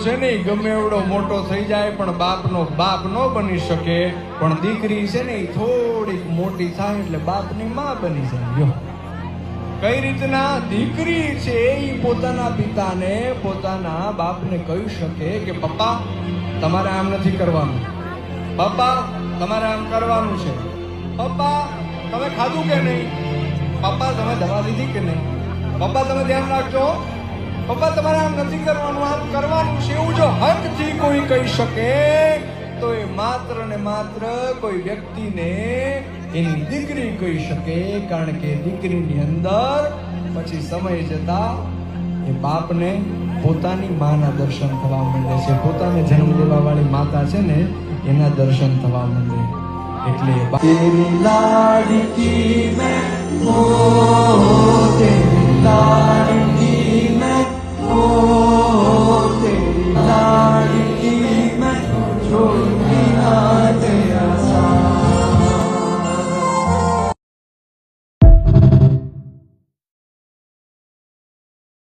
છે ને ગમે એવડો મોટો થઈ જાય પણ બાપનો બાપ ન બની શકે, પણ દીકરી છે ને થોડીક મોટી થાય એટલે બાપની માં બની જાય. જો કઈ રીતના દીકરી છે એ પોતાના પિતાને, પોતાના બાપને કહી શકે કે પપ્પા તમારે આમ નથી કરવાનું, પપ્પા તમારે આમ કરવાનું છે, પપ્પા તમે ખાધું કે નહીં, પપ્પા તમે દવા લીધી કે નહીં, પપ્પા તમે ધ્યાન રાખજો, પપ્પા તમારે આમ નથી કરવાનું, આમ કરવાનું છે. એવું જો હકથી કોઈ કહી શકે તો એ માત્ર ને માત્ર કોઈ વ્યક્તિને એની દીકરી કહી શકે. કારણ કે દીકરીની અંદર પછી સમય જતા એ બાપને પોતાની માના દર્શન થવા માંડે છે, પોતાને જન્મ દેવા વાળી માતા છે ને એના દર્શન થવા માંડે. એટલે તેરી લાડકી મેં ઓ તેરી લાડકી મેં ઓ